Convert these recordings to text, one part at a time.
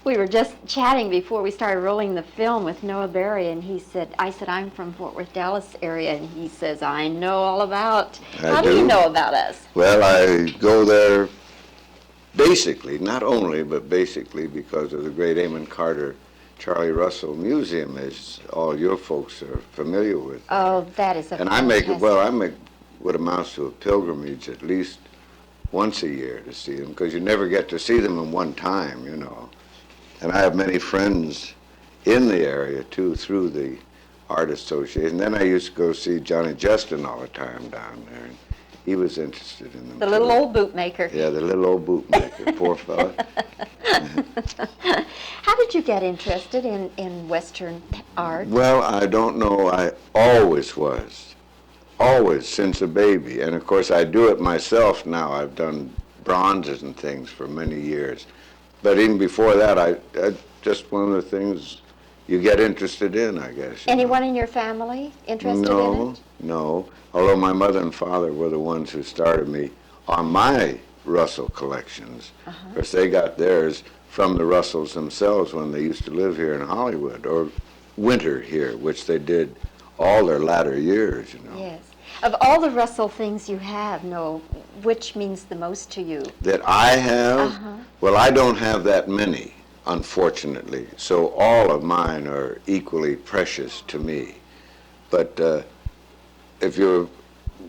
We were just chatting before we started rolling the film with Noah Berry, and I said, I'm from Fort Worth, Dallas area, and he says, I know all about. How do you know about us? Well, I go there basically, not only, but basically because of the great Amon Carter Charlie Russell Museum, as all your folks are familiar with. Oh, that is a And fantastic. I make what amounts to a pilgrimage at least once a year to see them, because you never get to see them in one time, you know. And I have many friends in the area, too, through the Art Association. Then I used to go see Johnny Justin all the time down there. And he was interested in them. The little old bootmaker. Yeah, the little old bootmaker, poor fella. How did you get interested in Western art? Well, I don't know. I always was. Always, since a baby. And of course, I do it myself now. I've done bronzes and things for many years. But even before that, I just one of the things you get interested in, I guess. Anyone in your family interested in it? No. Although my mother and father were the ones who started me on my Russell collections. Of course, they got theirs from the Russells themselves when they used to live here in Hollywood, or winter here, which they did all their latter years, you know. Yes. Of all the Russell things you have, which means the most to you? That I have? Well, I don't have that many, unfortunately. So all of mine are equally precious to me. But if you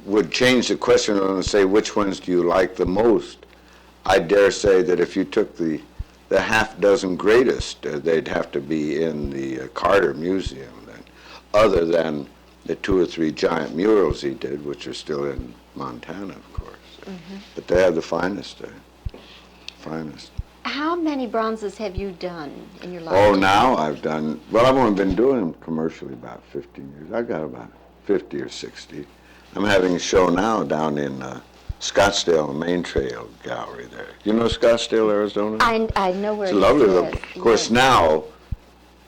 would change the question and say which ones do you like the most, I dare say that if you took the half dozen greatest, they'd have to be in the Carter Museum, then, other than the 2 or 3 giant murals he did, which are still in Montana, of course. But they have the finest there. Finest. How many bronzes have you done in your life? Oh, now I've done, well, I've only been doing them commercially about 15 years. I've got about 50 or 60. I'm having a show now down in Scottsdale, Main Trail Gallery there. You know Scottsdale, Arizona? I know where It's it lovely. is. Of course, now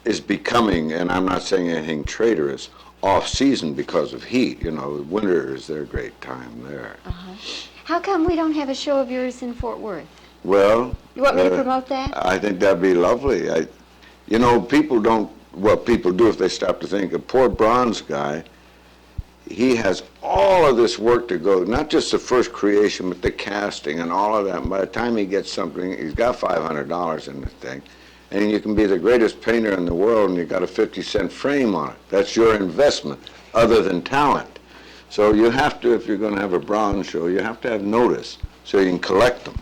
is becoming, and I'm not saying anything traitorous, off-season because of heat. You know, winter is their great time there. How come we don't have a show of yours in Fort Worth? Well, You want me to promote that? I think that'd be lovely. You know, people don't, well, people do if they stop to think. A poor bronze guy, he has all of this work to go, not just the first creation, but the casting and all of that. And by the time he gets something, he's got $500 in the thing. And you can be the greatest painter in the world and you got a 50-cent frame on it. That's your investment, other than talent. So you have to, if you're going to have a bronze show, you have to have notice so you can collect them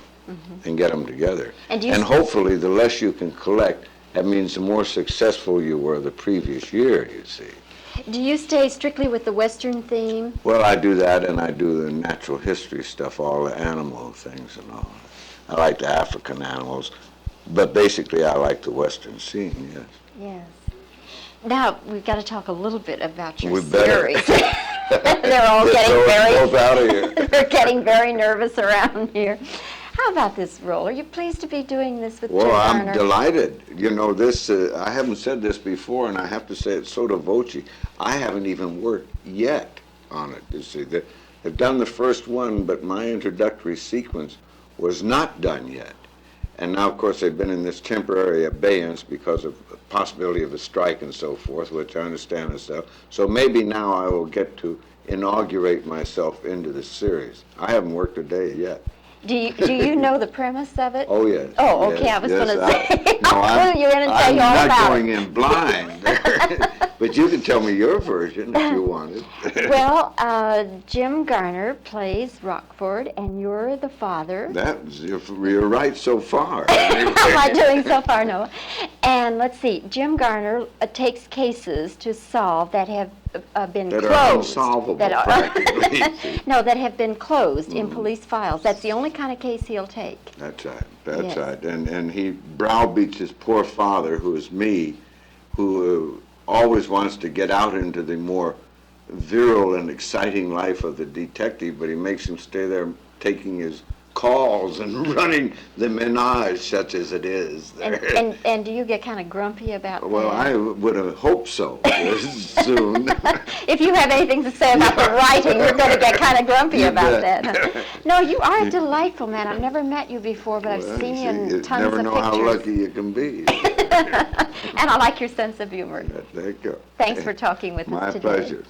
and get them together. And hopefully the less you can collect, that means the more successful you were the previous year, you see. Do you stay strictly with the Western theme? Well, I do that, and I do the natural history stuff, all the animal things and all. I like the African animals, but basically I like the Western scene, yes. Yes. Now, we've got to talk a little bit about your We better. series. They're all getting both out of here. they're getting very nervous around here. How about this role? Are you pleased to be doing this with Jim Well, Garner? I'm delighted. You know, this, I haven't said this before, and I have to say it sotto voce. I haven't even worked yet on it, you see. They've done the first one, but my introductory sequence was not done yet. And now, of course, they've been in this temporary abeyance because of the possibility of a strike and so forth, which I understand and stuff. So maybe now I will get to inaugurate myself into the series. I haven't worked a day yet. Do you know the premise of it? Oh, yes. Oh, okay. Yes, I was yes, going to say. No, I'll clue you in and tell you all I'm about not going it. in blind. But you can tell me your version if you wanted. Well, Jim Garner plays Rockford, and you're the father. You're right so far. How am I doing so far, Noah? And let's see, Jim Garner takes cases to solve that have been that closed. Are unsolvable, practically. No, that have been closed in police files. That's the only kind of case he'll take. That's right. That's Yes. right. And he browbeats his poor father, who is me, who always wants to get out into the more virile and exciting life of the detective, but he makes him stay there taking his calls and running the menage such as it is there. And do you get kind of grumpy about Well, that? I would have hoped so soon. If you have anything to say about the writing, you're going to get kind of grumpy You about bet. that. Huh? No, you are a delightful man. I've never met you before, but Well, I've seen you see, in you tons never of know pictures. how lucky you can be. And I like your sense of humor. There you go. Thanks for talking with My us today. pleasure.